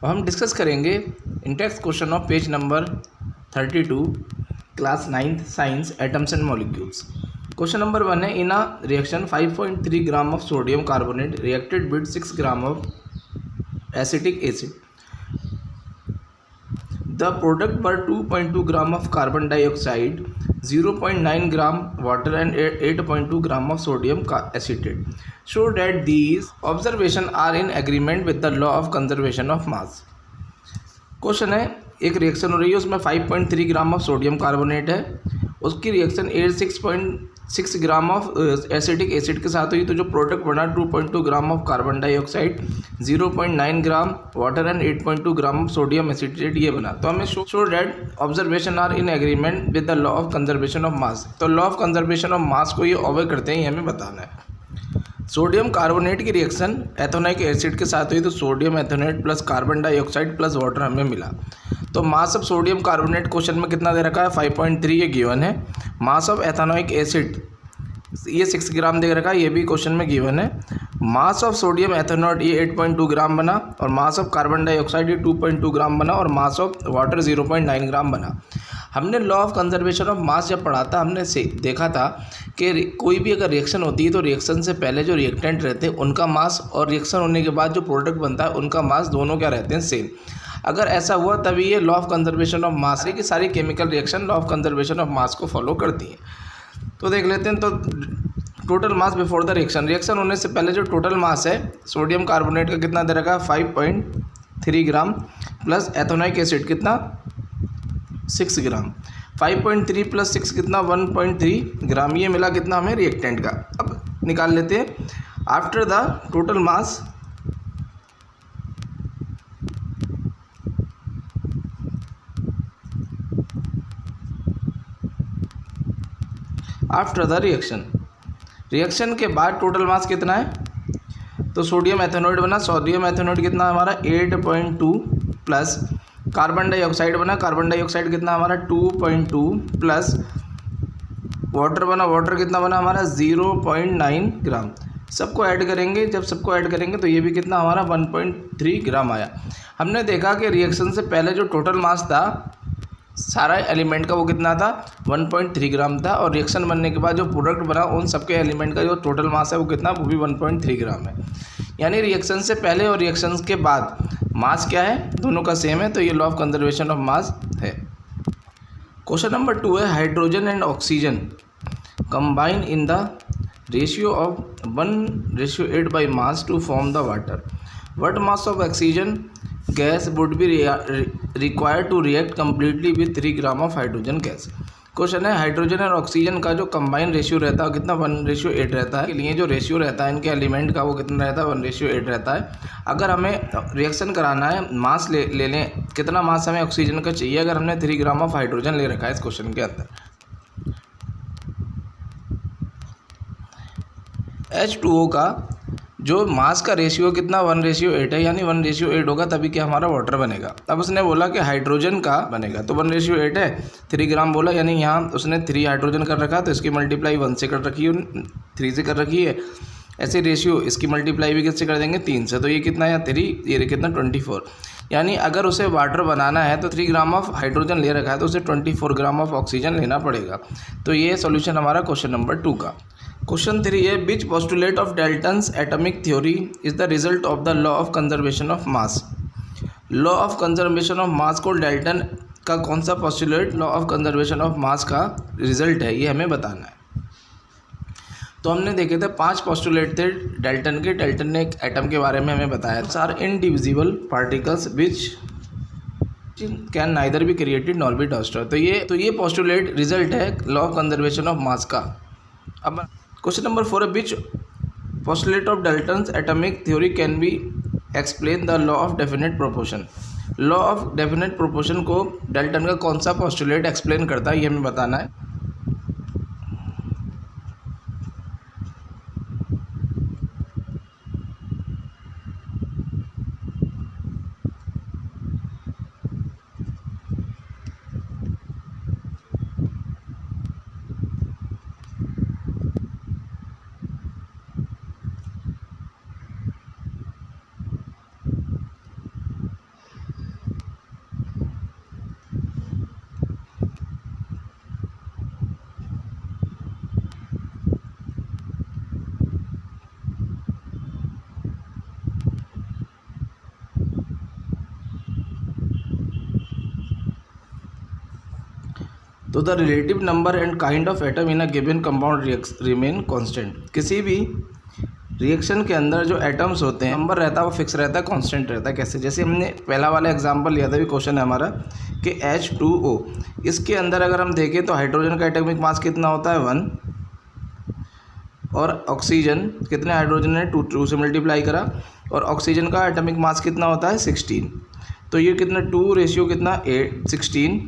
अब हम डिस्कस करेंगे index question of page number 32 class 9th science atoms and molecules. Question number 1 है, in a reaction 5.3 gram of sodium carbonate reacted with 6 gram of acetic acid, the product were 2.2 gram of carbon dioxide, 0.9 gram water and 8.2 gram of sodium acetate. Show that these observations are in agreement with the law of conservation of mass. Question है, एक reaction हो रही है, उसमें 5.3 gram of sodium carbonate है, उसकी reaction 86.6 gram of acetic acid के साथ हुई, तो जो प्रोडक्ट बना 2.2 gram of carbon dioxide, 0.9 gram water and 8.2 gram of sodium acetate ये बना। तो हमें show that observation are in agreement with the law of conservation of mass. तो law of conservation of mass को ये ओबे करते हैं, ये हमें बताना है। सोडियम कार्बोनेट की रिएक्शन एथेनोइक एसिड के साथ हुई, तो sodium ethanoate plus carbon dioxide plus water हमें मिला। तो mass of sodium carbonate question में कितना दे रखा है, 5.3 ये गिवन है। मास ऑफ एथेनोइक एसिड ये 6 ग्राम दे रखा है, ये भी क्वेश्चन में गिवन है। मास ऑफ सोडियम एथेनोएट ये 8.2 ग्राम बना, और मास ऑफ कार्बन डाइऑक्साइड ये 2.2 ग्राम बना, और मास ऑफ वाटर 0.9 ग्राम बना। हमने लॉ ऑफ कंजर्वेशन ऑफ मास जब पढ़ा था, हमने देखा था कि कोई भी अगर रिएक्शन होती है तो रिएक्शन से पहले जो रिएक्टेंट रहते हैं उनका मास, और रिएक्शन होने के बाद जो प्रोडक्ट बनता है उनका मास, दोनों क्या रहते हैं, सेम। अगर ऐसा हुआ तभी ये law of conservation of mass है कि सारी chemical reaction law of conservation of mass को फॉलो करती हैं। तो देख लेते हैं। तो total mass before the reaction होने से पहले जो टोटल मास है सोडियम कार्बोनेट का कितना दे रखा है, 5.3 ग्राम प्लस एथेनोइक एसिड कितना, 6 ग्राम। 5.3 प्लस 6 कितना, 1.3 ग्राम। ये मिला कितना हमें रिएक्टेंट का। अब निकाल लेते हैं after the total mass. After the reaction के बाद टोटल मास कितना है, तो सोडियम एथेनोइड बना, सोडियम एथेनोइड कितना हमारा 8.2 प्लस कार्बन डाइऑक्साइड बना, कार्बन डाइऑक्साइड कितना हमारा 2.2 प्लस वाटर बना, वाटर कितना बना हमारा 0.9 ग्राम। सबको ऐड करेंगे, जब सबको ऐड करेंगे तो ये भी कितना हमारा 1.3 ग्राम आया। हमने देखा कि रिएक्शन से पहले जो टोटल मास था सारा एलिमेंट का वो कितना था, 1.3 ग्राम था, और रिएक्शन बनने के बाद जो प्रोडक्ट बना उन सबके एलिमेंट का जो टोटल मास है वो कितना, वो भी 1.3 ग्राम है। यानी रिएक्शन से पहले और रिएक्शन के बाद मास क्या है, दोनों का सेम है। तो ये law of conservation of mass है। क्वेश्चन नंबर 2 है, hydrogen and oxygen combine in the ratio of 1:8 by mass to form the water. What mass of oxygen gas would be required to react completely with 3 gram of hydrogen gas. Question है, hydrogen और oxygen का जो combine ratio रहता है कितना, 1:8 रहता है। के लिए जो रेशियो रहता है इनके एलिमेंट का वो कितना रहता है, 1:8 रहता है। अगर हमें रिएक्शन कराना है, मास ले लें, कितना मास हमें ऑक्सीजन का चाहिए, अगर हमने 3 ग्राम ऑफ हाइड्रोजन ले रखा है इस क्वेश्चन के अंदर। H2O का जो मास का रेशियो कितना, 1:8 है, यानी 1:8 होगा तभी क्या हमारा वाटर बनेगा। अब उसने बोला कि हाइड्रोजन का बनेगा, तो 1:8 है, 3 ग्राम बोला, यानी यहाँ उसने 3 हाइड्रोजन कर रखा, तो इसकी मल्टीप्लाई 1 से कर रखी है, 3 से कर रखी है। ऐसे रेशियो इसकी मल्टीप्लाई भी किससे कर देंगे, 3 से। तो ये कितना है, 3, ये कितना 24। यानी अगर उसे वाटर बनाना है तो 3 ग्राम ऑफ हाइड्रोजन ले रखा है तो उसे 24 ग्राम ऑफ ऑक्सीजन लेना पड़ेगा। तो ये सॉल्यूशन हमारा क्वेश्चन नंबर 2 का। क्वेश्चन 3 है, which postulate of Dalton's atomic theory is the result of the law of conservation of mass. Law of conservation of mass को डाल्टन का कौन सा postulate law of conservation of mass का result है, ये हमें बताना है। तो हमने देखे थे 5 पोस्टुलेट थे डाल्टन के। डाल्टन ने एक एटम के बारे में हमें बताया था, are indivisible particles which can neither be created nor be destroyed. तो ये पोस्टुलेट रिजल्ट है law of conservation of mass का। अब क्वेश्चन नंबर 4 है, which postulate of Dalton's atomic theory can be explain the law of definite proportion. Law of definite proportion को Dalton का कौन सा पोस्टुलेट एक्सप्लेन करता है, ये हमें बताना है। तो the relative number and kind of atom in a given compound remain constant. किसी भी रिएक्शन के अंदर जो एटम्स होते हैं नंबर रहता है वो फिक्स रहता है, कांस्टेंट रहता है। कैसे? जैसे हमने पहला वाला एग्जांपल लिया था, भी क्वेश्चन है हमारा कि H2O, इसके अंदर अगर हम देखें तो हाइड्रोजन का एटॉमिक मास कितना होता है 1, और ऑक्सीजन कितने हाइड्रोजन है 2 से मल्टीप्लाई करा, और ऑक्सीजन का एटॉमिक मास कितना होता है 16। तो ये कितना 2 रेशियो कितना 8 16,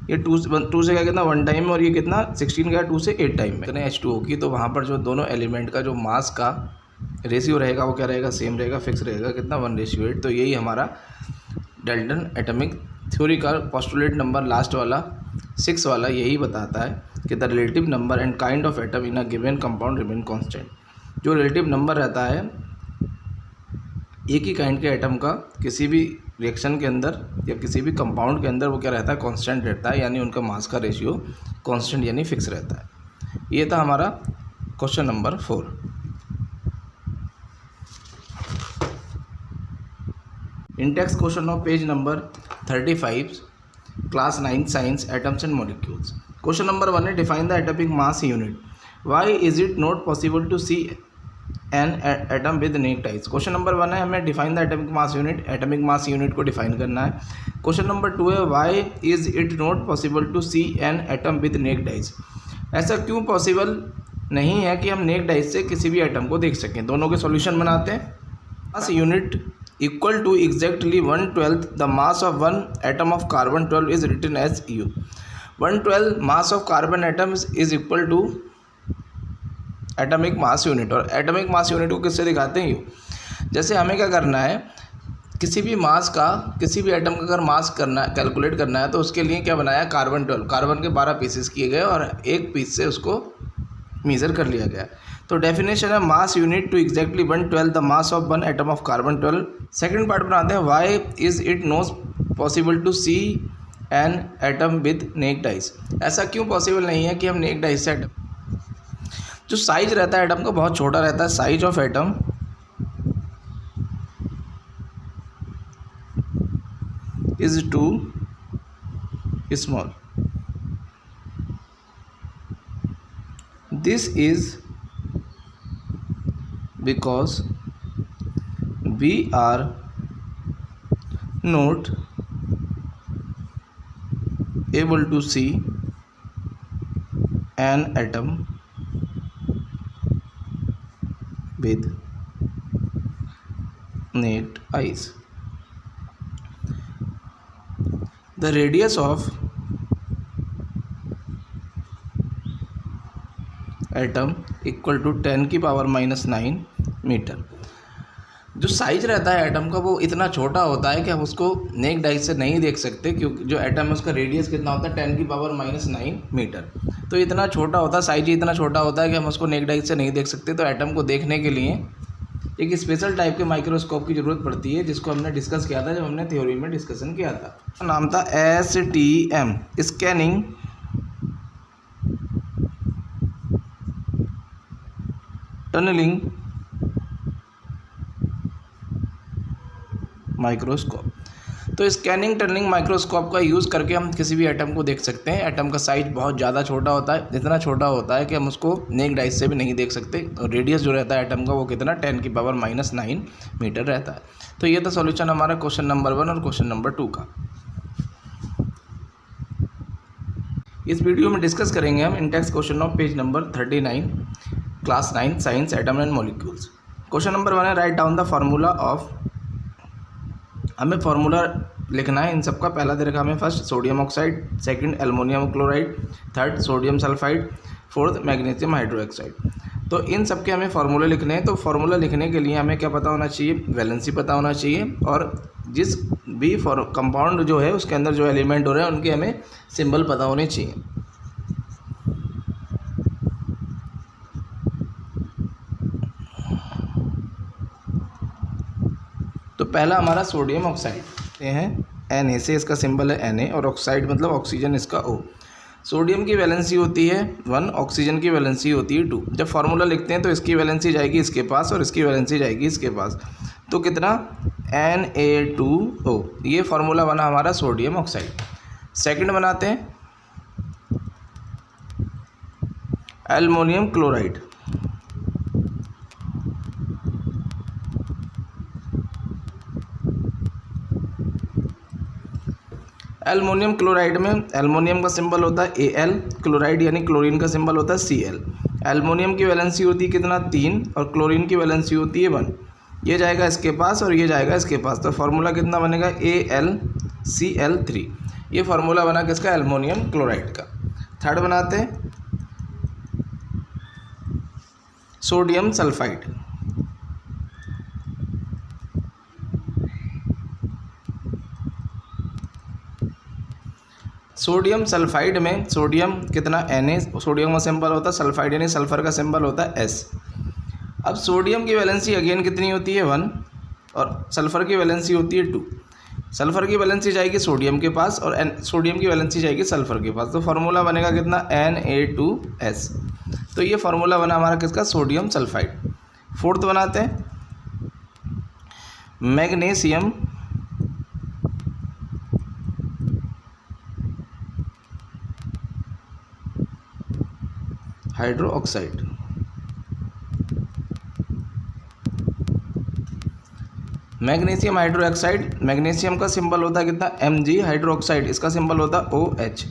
ये 2 से क्या कितना 1 टाइम, और ये कितना 16 गया 2 से 8 टाइम में कितने H2O की। तो वहाँ पर जो दोनों एलिमेंट का जो मास का रेशियो रहेगा वो क्या रहेगा, सेम रहेगा, फिक्स रहेगा, कितना 1:8। तो यही हमारा डाल्टन एटॉमिक थ्योरी का पोस्टुलेट नंबर लास्ट वाला 6 वाला यही बताता है कि the relative number and kind of atom in a given compound remain constant. जो रिलेटिव नंबर रहता है एक ही काइंड के एटम का किसी भी रिएक्शन के अंदर या किसी भी कंपाउंड के अंदर, वो क्या रहता है, कांस्टेंट रहता है, यानी उनका मास का रेशियो कांस्टेंट यानी फिक्स रहता है। ये था हमारा question number 4। Index question of page number 35, class 9 science, atoms and molecules. Question number 1 है define the atomic mass unit. Why is it not possible to see an atom with naked eyes. Question number 1 है हमें define the atomic mass unit, atomic mass unit को define करना है। Question number 2 है why is it not possible to see an atom with naked ties. ऐसा क्यों possible नहीं है कि हम नेक टाइज से किसी भी एटम को देख सकें। दोनों के सॉल्यूशन बनाते हैं। Mass unit equal to exactly 1/12 the mass of one atom of carbon 12 is written as U। 1/12 mass of carbon atoms is equal to atomic mass unit. और एटॉमिक मास यूनिट को किससे दिखाते हैं U। जैसे हमें क्या करना है, किसी भी मास का, किसी भी एटम का अगर मास करना है, कैलकुलेट करना है, तो उसके लिए क्या बनाया, कार्बन 12, कार्बन के 12 पीसेस किए गए और एक पीस से उसको मेज़र कर लिया गया। तो डेफिनेशन है mass unit to exactly 1/12 the mass of one atom of carbon 12। Second part बनाते हैं why is it not possible to see an atom with naked eyes. ऐसा क्यों पॉसिबल नहीं है कि हम नेक डाइस से एटम, जो साइज रहता है एटम का बहुत छोटा रहता है, size of atom is too small. This is because we are not able to see an atom with naked eyes. The radius of atom equal to 10⁻⁹ metre. जो साइज रहता है एटम का वो इतना छोटा होता है कि हम उसको नेक डाइस से नहीं देख सकते, क्योंकि जो एटम है उसका रेडियस कितना होता है 10⁻⁹ मीटर। तो इतना छोटा होता है, साइज ही इतना छोटा होता है कि हम उसको नेक डाइस से नहीं देख सकते। तो एटम को देखने के लिए एक स्पेशल टाइप के माइक्रोस्कोप की ज़रूरत पड़ती है, जिसको हमने डिस्कस किया था जब हमने थ्योरी में डिस्कशन किया था। नाम था STM, स्कैनिंग टनलिंग माइक्रोस्कोप। तो स्कैनिंग टनलिंग माइक्रोस्कोप का यूज़ करके हम किसी भी एटम को देख सकते हैं। एटम का साइज बहुत ज़्यादा छोटा होता है, इतना छोटा होता है कि हम उसको नेक डाइस से भी नहीं देख सकते। और रेडियस जो रहता है एटम का वो कितना 10⁻⁹ मीटर रहता है। तो ये था सॉल्यूशन हमारा क्वेश्चन नंबर 1 और क्वेश्चन नंबर 2 का। इस वीडियो में डिस्कस करेंगे हम index question of page number 39, class 9 science, atom and molecules. Question number 1 है write down the formula of. हमें फार्मूला लिखना है इन सबका। पहला दे रखा हमें first sodium oxide, second aluminium chloride, third sodium sulphide, fourth magnesium hydroxide. तो इन सब के हमें फार्मूले लिखने हैं। तो फार्मूला लिखने के लिए हमें क्या पता होना चाहिए, वैलेंसी पता होना चाहिए, और जिस भी कंपाउंड जो है उसके अंदर जो एलिमेंट हो रहे हैं उनके हमें सिंबल पता होने चाहिए। तो पहला हमारा सोडियम ऑक्साइड, ये है Na से, इसका सिंबल है Na, और ऑक्साइड मतलब ऑक्सीजन, इसका O। सोडियम की वैलेंसी होती है 1, ऑक्सीजन की वैलेंसी होती है 2। जब फार्मूला लिखते हैं तो इसकी वैलेंसी जाएगी इसके पास और इसकी वैलेंसी जाएगी इसके पास, तो कितना Na2O। ये फार्मूला बना हमारा सोडियम ऑक्साइड। सेकंड बनाते हैं एल्युमिनियम क्लोराइड। एल्युमिनियम क्लोराइड में एल्युमिनियम का सिंबल होता है Al, क्लोराइड यानी क्लोरीन का सिंबल होता है Cl। एल्युमिनियम की वैलेंसी होती है कितना 3 और क्लोरीन की वैलेंसी होती है 1। ये जाएगा इसके पास और ये जाएगा इसके पास, तो फार्मूला कितना बनेगा AlCl3। ये फार्मूला बना किसका, एल्युमिनियम क्लोराइड का। थर्ड बनाते हैं सोडियम सल्फाइड। सोडियम सल्फाइड में सोडियम कितना Na, सोडियम का सिंबल होता है, सल्फाइड यानी सल्फर का सिंबल होता है S। अब सोडियम की वैलेंसी अगेन कितनी होती है 1 और सल्फर की वैलेंसी होती है 2। सल्फर की वैलेंसी जाएगी सोडियम के पास और सोडियम की वैलेंसी जाएगी सल्फर के पास, तो फार्मूला बनेगा कितना Na2S। तो ये फार्मूला बना हमारा किसका, सोडियम सल्फाइड। फोर्थ बनाते हैं magnesium hydroxide. Magnesium hydroxide, magnesium का सिंबल होता है कितना Mg, हाइड्रोक्साइड इसका सिंबल होता है OH।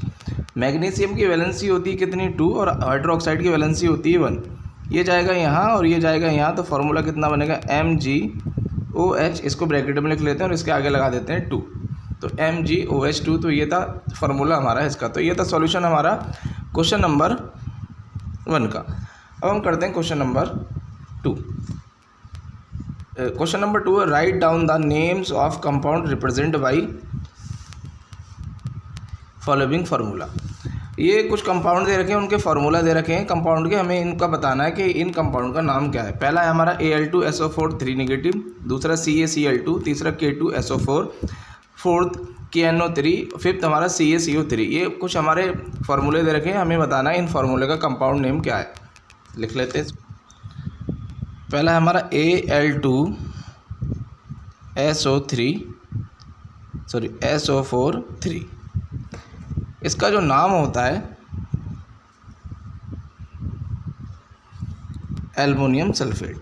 मैग्नीशियम की वैलेंसी होती है कितनी 2 और हाइड्रोक्साइड की वैलेंसी होती है 1। ये जाएगा यहाँ और ये जाएगा यहाँ, तो फार्मूला कितना बनेगा MgOH। इसको ब्रैकेट में लिख लेते हैं और इसके आगे लगा देते हैं 2, तो MgOH2। तो ये था फार्मूला हमारा इसका। तो ये था सॉल्यूशन हमारा क्वेश्चन नंबर 1 का। अब हम करते हैं क्वेश्चन नंबर 2। क्वेश्चन नंबर 2 है write down the names of compound represent by following formula. ये कुछ कंपाउंड दे रखे हैं, उनके फार्मूला दे रखे हैं कंपाउंड के, हमें इनका बताना है कि इन कंपाउंड का नाम क्या है। पहला है हमारा Al2SO4 3 नेगेटिव, दूसरा CaCl2, तीसरा K2SO4, फोर्थ KNO3, फिफ्थ हमारा CaCO3। ये कुछ हमारे फार्मूले दे रखे हैं, हमें बताना है इन फार्मूले का कंपाउंड नेम क्या है। लिख लेते हैं। पहला है हमारा SO4 3। इसका जो नाम होता है aluminium sulphate.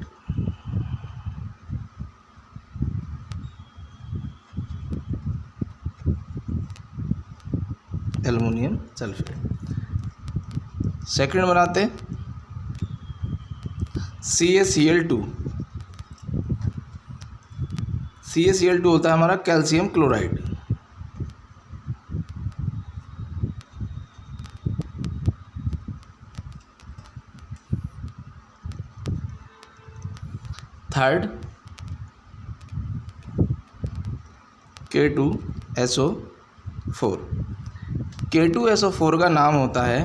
Aluminium sulphate. Second बनाते हैं CaCl2। CaCl2 होता है हमारा calcium chloride. Third K2SO4। K2SO4 का नाम होता है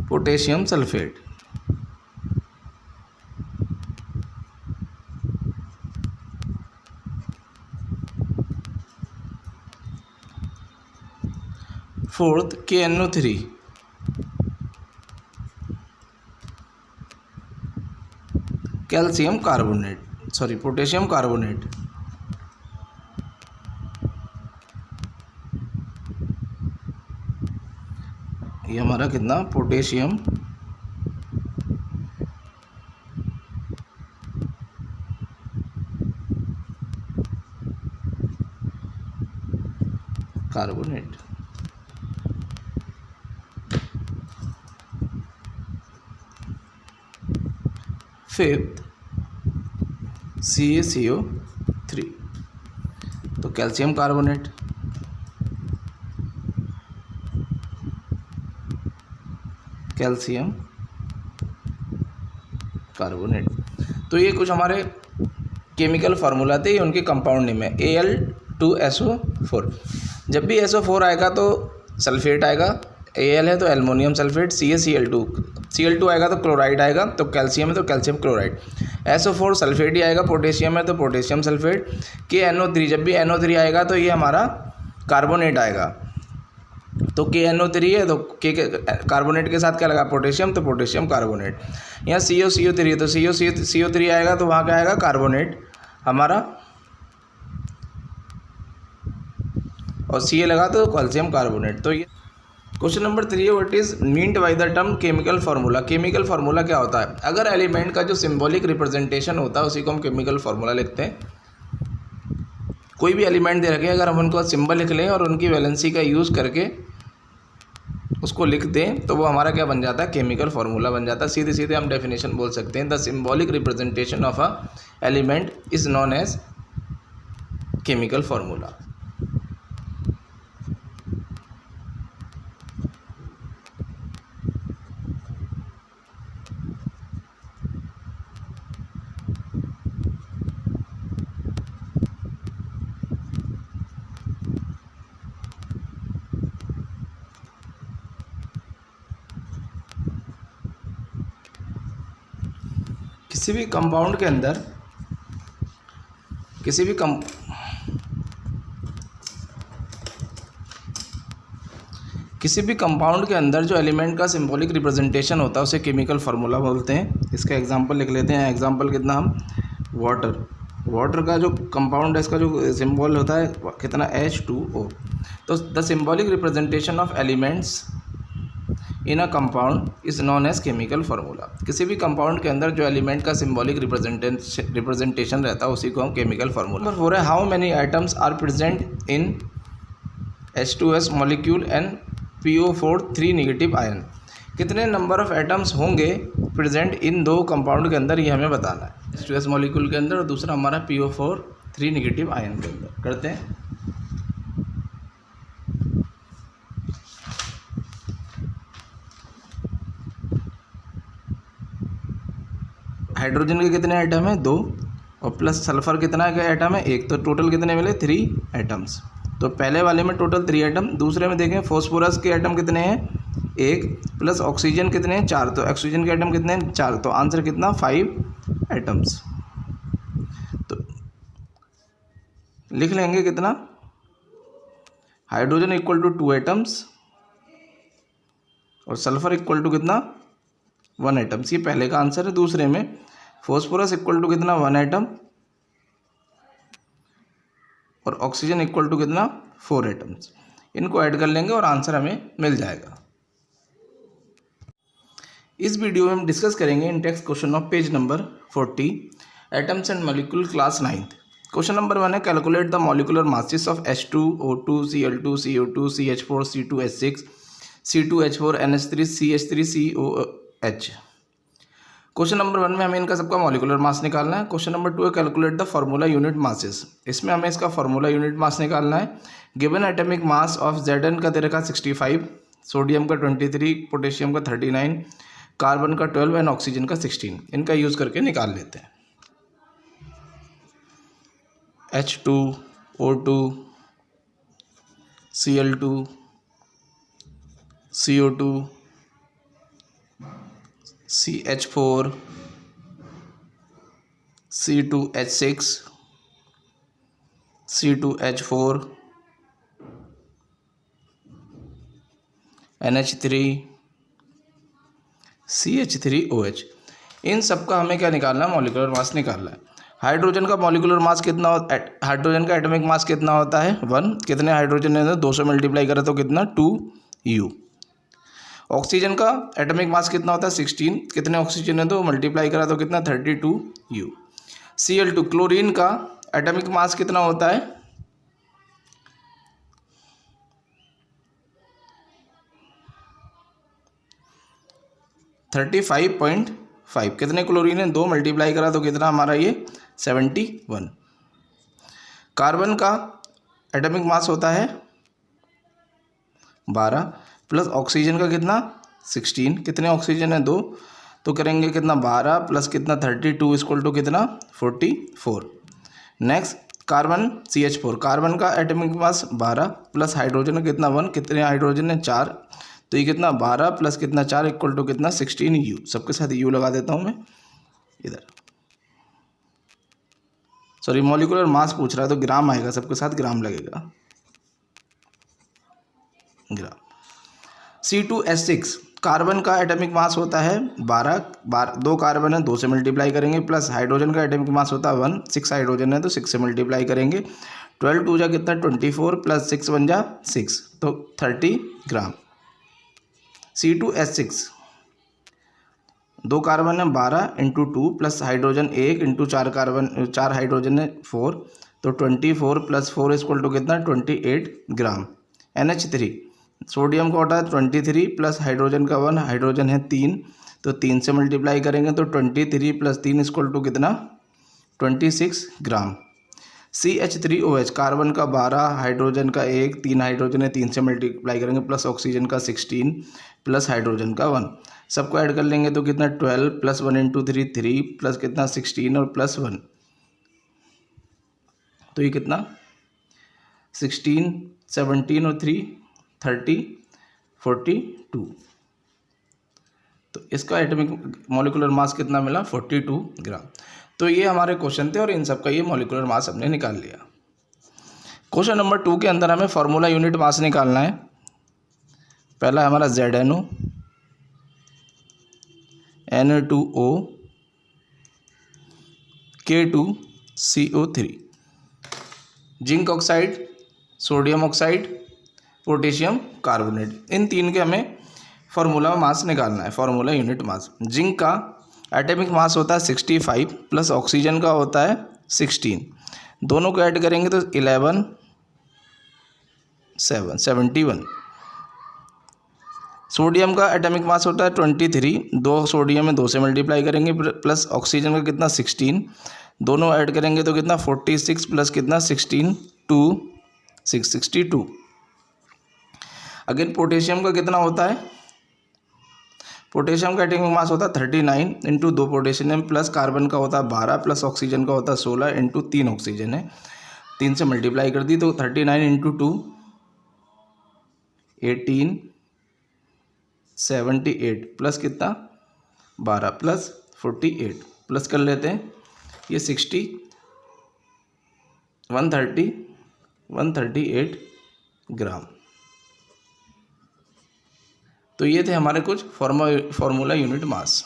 potassium sulphate. Fourth KNO3। Calcium carbonate, sorry potassium carbonate. ये हमारा कितना पोटेशियम कार्बोनेट। फिफ्थ CaCO3, तो कैल्शियम कार्बोनेट। Calcium carbonate. तो ये कुछ हमारे केमिकल फार्मूला थे, ये उनके कंपाउंड नेम है। Al2SO4। जब भी SO4 आएगा तो सल्फेट आएगा, Al है तो एल्युमिनियम सल्फेट, Cl2 आएगा तो क्लोराइड आएगा, तो कैल्शियम है तो कैल्शियम क्लोराइड। SO4 सल्फेट ही आएगा, पोटेशियम है तो पोटेशियम सल्फेट। KNO3, जब भी NO3 आएगा तो ये हमारा कार्बोनेट आएगा, तो KNO3 है तो कार्बोनेट के साथ क्या लगा पोटेशियम, तो पोटेशियम कार्बोनेट। यहाँ COCO3 है तो CO3 आएगा तो वहाँ क्या आएगा कार्बोनेट हमारा, और Ca लगा तो कैल्शियम कार्बोनेट। तो ये क्वेश्चन नंबर 3 है what is meant by the term chemical formula. Chemical formula क्या होता है? अगर एलिमेंट का जो सिंबॉलिक रिप्रेजेंटेशन होता है उसी को हम केमिकल फार्मूला लिखते हैं। कोई भी एलिमेंट दे रखे अगर हम उनको सिंबल लिख लें और उनकी वैलेंसी का यूज़ करके उसको लिख दें तो वो हमारा क्या बन जाता है? केमिकल फार्मूला बन जाता है। सीधे सीधे हम डेफिनेशन बोल सकते हैं the symbolic representation of a element is known as chemical formula. किसी भी कंपाउंड के अंदर जो एलिमेंट का सिंबॉलिक रिप्रेजेंटेशन होता है उसे केमिकल फार्मूला बोलते हैं। इसका एग्जांपल लिख लेते हैं। एग्जांपल कितना हम वाटर का जो कंपाउंड है इसका जो सिंबल होता है कितना H2O। तो the symbolic representation of elements in a compound is known as chemical formula. किसी भी कंपाउंड के अंदर जो एलिमेंट का सिंबॉलिक रिप्रेजेंटेशन रहता है उसी को हम केमिकल फार्मूला। नंबर 4 है how many atoms are present in H2S molecule and PO4 3 negative ion. कितने नंबर ऑफ एटम्स होंगे प्रेजेंट इन दो कंपाउंड के अंदर, ये हमें बताना है। H2S मॉलिक्यूल के अंदर और दूसरा हमारा PO4 3 नेगेटिव आयन के अंदर। करते हैं। हाइड्रोजन के कितने आइटम है? 2 और प्लस सल्फर कितना का आइटम है? 1। तो टोटल कितने मिले? 3 आइटम्स। तो पहले वाले में टोटल 3 आइटम। दूसरे में देखें फॉस्फोरस के आइटम कितने हैं? 1 प्लस ऑक्सीजन कितने हैं? 4। तो ऑक्सीजन के आइटम कितने हैं? 4। तो आंसर कितना? 5 आइटम्स। तो लिख लेंगे कितना? हाइड्रोजन इक्वल टू 2 आइटम्स और सल्फर इक्वल टू कितना? 1 आइटम्स। ये पहले का आंसर है। दूसरे में फॉस्फोरस इक्वल टू कितना? 1 आइटम और ऑक्सीजन इक्वल टू कितना? 4 आइटम्स। इनको ऐड कर लेंगे और आंसर हमें मिल जाएगा। इस वीडियो में हम डिस्कस करेंगे in text question of page number 40 atoms and molecule class 9। Question number 1 है calculate the molecular masses of H2O2 Cl2 CO2 CH4 C2H6 C2H4 NH3 CH3 COH। Question number 1 में हमें इनका सबका मॉलिक्यूलर मास निकालना है। Question number 2 है calculate the formula unit masses. इसमें हमें इसका फार्मूला यूनिट मास निकालना है। Given atomic mass of Zn का दे रखा 65, सोडियम का 23, पोटेशियम का 39, कार्बन का 12 एंड ऑक्सीजन का 16। इनका यूज़ करके निकाल लेते हैं। H2O2 Cl2 CO2 CH4 C2H6 C2H4 NH3 CH3OH। इन सब का हमें क्या निकालना है? मॉलिक्यूलर मास निकालना है। हाइड्रोजन का मॉलिक्यूलर मास कितना? हाइड्रोजन का एटॉमिक मास कितना होता है? 1। कितने हाइड्रोजन है? 200 मल्टीप्लाई करें तो कितना? 2U। ऑक्सीजन का एटॉमिक मास कितना होता है? 16। कितने ऑक्सीजन है? तो मल्टीप्लाई करा तो कितना? 32U। Cl2 क्लोरीन का एटॉमिक मास कितना होता है? 35.5। कितने क्लोरीन है? 2 मल्टीप्लाई करा तो कितना हमारा ये? 71। कार्बन का एटॉमिक मास होता है 12 प्लस ऑक्सीजन का कितना? 16। कितने ऑक्सीजन है? 2। तो करेंगे कितना? 12 प्लस कितना? 32 इक्वल टू कितना? 44। Next carbon CH4। कार्बन का एटॉमिक मास 12 प्लस हाइड्रोजन का कितना? 1। कितने हाइड्रोजन है? 4। तो ये कितना? 12 प्लस कितना? 4 इक्वल टू कितना? 16U। सबके साथ U लगा देता हूँ मैं इधर। सॉरी मॉलिक्यूलर मास पूछ रहा है तो ग्राम आएगा, सबके साथ ग्राम लगेगा। ग्राम। C2H6 कार्बन का एटॉमिक मास होता है 12। 2 कार्बन है 2 से मल्टीप्लाई करेंगे प्लस हाइड्रोजन का एटॉमिक मास होता है 1। 6 हाइड्रोजन है तो 6 से मल्टीप्लाई करेंगे। 12 2 जा कितना? 24 प्लस 6 1 जा 6 तो 30 ग्राम। C2H6 दो कार्बन है 12 into 2 plus hydrogen 1 into 4 carbon 4 hydrogen है 4, तो 24 प्लस 4 इक्वल टू कितना 28 ग्राम। NH3 सोडियम का होता है 23 प्लस हाइड्रोजन का 1, हाइड्रोजन है 3, तो 3 से मल्टीप्लाई करेंगे तो 23 प्लस 3 इक्वल टू कितना 26 ग्राम। CH3OH कार्बन का 12, हाइड्रोजन का 1, 3 हाइड्रोजन है 3 से मल्टीप्लाई करेंगे प्लस ऑक्सीजन का 16 प्लस हाइड्रोजन का 1, सबको ऐड कर लेंगे तो कितना 12 प्लस 1 इंटू 3 3 प्लस कितना 16 और प्लस 1, तो ये कितना 16 17 और 3 30 42, तो इसका एटॉमिक मॉलिक्यूलर मास कितना मिला 42 ग्राम। तो ये हमारे क्वेश्चन थे और इन सब का ये मॉलिक्यूलर मास हमने निकाल लिया। क्वेश्चन नंबर 2 के अंदर हमें फार्मूला यूनिट मास निकालना है। पहला है हमारा ZnO, Na2O, K2CO3, zinc oxide, sodium oxide, potassium carbonate, इन तीन के हमें फार्मूला मास निकालना है, फार्मूला यूनिट मास। जिंक का एटॉमिक मास होता है 65 प्लस ऑक्सीजन का होता है 16, दोनों को ऐड करेंगे तो 11 7 71। सोडियम का एटॉमिक मास होता है 23, दो सोडियम में 2 से मल्टीप्लाई करेंगे प्लस ऑक्सीजन का कितना 16, दोनों ऐड करेंगे तो कितना 46 प्लस कितना 16 2 662। अगेन पोटेशियम का कितना होता है, पोटेशियम का एटॉमिक मास होता है 39 इंटू 2 पोटेशियम प्लस कार्बन का होता है 12 प्लस ऑक्सीजन का होता है 16 इंटू 3 ऑक्सीजन है, 3 से मल्टीप्लाई कर दी तो 39 इंटू 2 18 78 प्लस कितना 12 प्लस 48 प्लस कर लेते हैं ये 60 138 ग्राम। तो ये थे हमारे कुछ formula unit mass.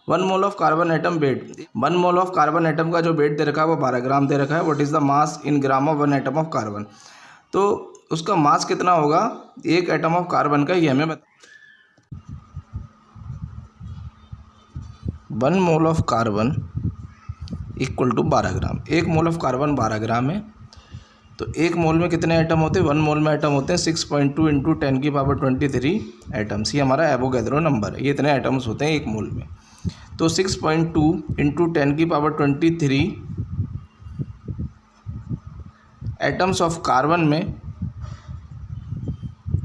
One mole of carbon atom weight, 1 mole of carbon atom का जो वेट दे रखा है वो 12 ग्राम दे रखा है। What is the mass in gram of 1 atom of carbon, तो उसका मास कितना होगा एक एटम ऑफ कार्बन का, ये हमें बता। 1 mole of carbon equal to 12 gram, 1 mole of carbon 12 gram है, तो 1 मोल में कितने एटम होते हैं, 1 मोल में एटम होते हैं 6.2 इंटू 10 की पावर 23 एटम्स, ये हमारा एवोगैड्रो नंबर है, ये इतने एटम्स होते हैं 1 मोल में। तो 6.2 इंटू 10 की पावर 23 एटम्स ऑफ कार्बन में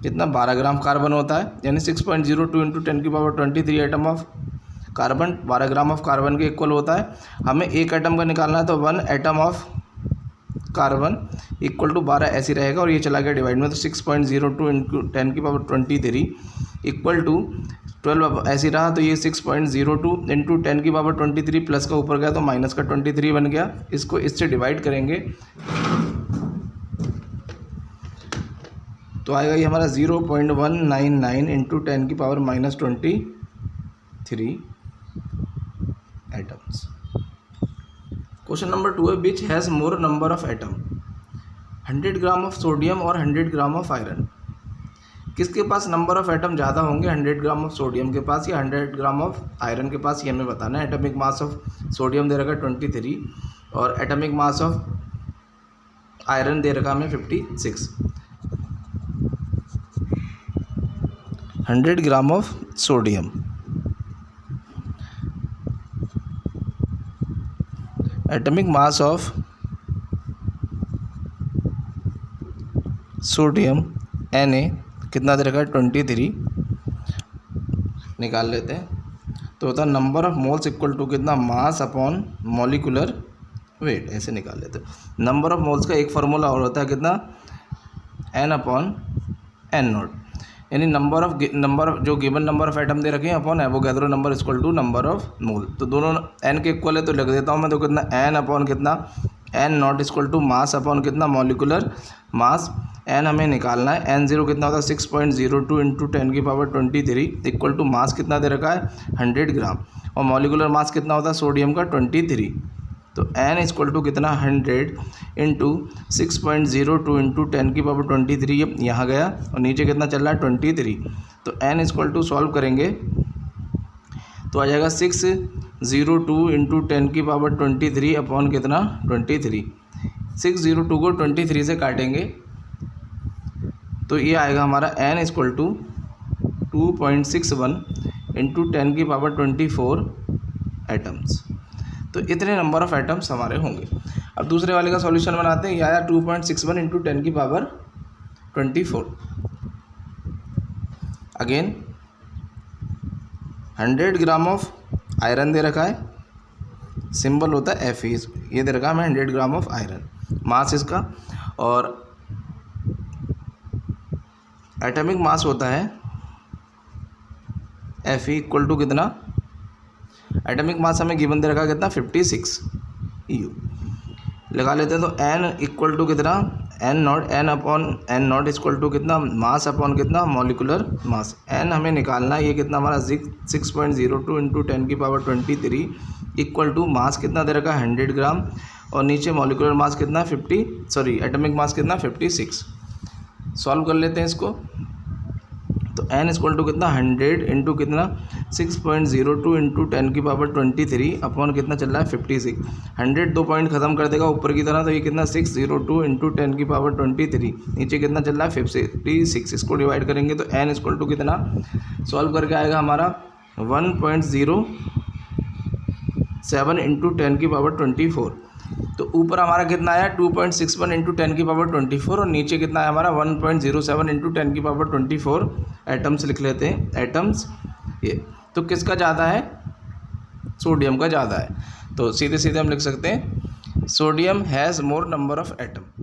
कितना 12 ग्राम कार्बन होता है, यानी 6.02 इंटू 10 की power 23 atom of carbon 12 gram of carbon के इक्वल होता है। हमें एक एटम का निकालना है तो 1 atom of carbon equal to 12 ऐसे रहेगा और ये चला गया डिवाइड में, तो 6.02 इंटू 10 की पावर 23 इक्वल टू 12 ऐसे रहा, तो ये 6.02 इंटू 10 की पावर 23 प्लस का ऊपर गया तो माइनस का 23 बन गया। इसको इससे डिवाइड करेंगे तो आएगा ये हमारा 0.199 इंटू 10 की power minus 23 atoms. Question number 2 है which has more number of atom, 100 gram of sodium और 100 ग्राम ऑफ आयरन, किसके पास नंबर ऑफ एटम ज़्यादा होंगे, 100 ग्राम ऑफ सोडियम के पास या 100 ग्राम ऑफ आयरन के पास, ये हमें बताना है। एटॉमिक मास ऑफ सोडियम दे रखा है 23 और एटॉमिक मास ऑफ आयरन दे रखा हमें 56। 100 gram of sodium, atomic mass of sodium Na कितना दे रखा है 23, निकाल लेते हैं तो होता है number of moles equal to कितना मास अपॉन मॉलिक्यूलर वेट, ऐसे निकाल लेते हैं। नंबर ऑफ मोल्स का एक फार्मूला और होता है कितना n अपॉन n नॉट, यानी नंबर ऑफ जो गिवन नंबर ऑफ एटम दे रखे हैं upon Avogadro number equal to number of mole, तो दोनों n के इक्वल है तो लिख देता हूँ मैं, तो कितना n अपॉन कितना n naught equal to mass upon कितना मॉलिकुलर मास, एन हमें निकालना है, एन जीरो कितना होता है 6.02 इंटू 10⁻23 इक्वल टू मास कितना दे रखा है 100 ग्राम और मॉलिकुलर मास कितना होता है सोडियम का 23। तो n इक्वल टू कितना 100 इंटू 6.02 इंटू 10⁻23 यहाँ गया और नीचे कितना चल रहा है 23। तो n इक्वल टू सॉल्व करेंगे तो आ जाएगा 602 इंटू 10⁻23 अपॉन कितना 23। 602 को 23 से काटेंगे तो ये आएगा हमारा n equal to 2.61 into 10⁻24 atoms. तो इतने नंबर ऑफ एटम्स हमारे होंगे। अब दूसरे वाले का सॉल्यूशन बनाते हैं। ये आया 2.61 into 10⁻24। Again 100 gram of iron दे रखा है, सिंबल होता है Fe, ये दे रखा है हमें 100 ग्राम ऑफ आयरन, मास इसका, और एटॉमिक मास होता है Fe इक्वल टू कितना, एटॉमिक मास हमें गिवन दे रखा है कितना 56 EU लगा लेते हैं। तो n इक्वल टू कितना n नॉट इक्वल टू कितना मास अपॉन कितना मॉलिकुलर मास, n हमें निकालना है, ये कितना हमारा 6.02 इंटू 10⁻23 इक्वल टू मास कितना दे रखा है 100 ग्राम और नीचे मॉलिकुलर मास कितना एटॉमिक मास कितना 56। सॉल्व कर लेते हैं इसको। तो n इक्वल टू कितना 100 इंटू कितना 6.02 इंटू 10⁻23 अपॉन कितना चल रहा है 56। 100 2 पॉइंट खत्म कर देगा ऊपर की तरह, तो ये कितना 602 इंटू 10⁻23 नीचे कितना चल रहा है 56। इसको डिवाइड करेंगे तो n इक्वल टू कितना सॉल्व करके आएगा हमारा 1.07 इंटू 10⁻24। तो ऊपर हमारा कितना आया 2.61 इंटू 10⁻24 और नीचे कितना है हमारा 1.07 इंटू 10⁻24 एटम्स लिख लेते हैं। एटम्स ये तो किसका ज़्यादा है, सोडियम का ज़्यादा है। तो सीधे सीधे हम लिख सकते हैं sodium has more number of atom.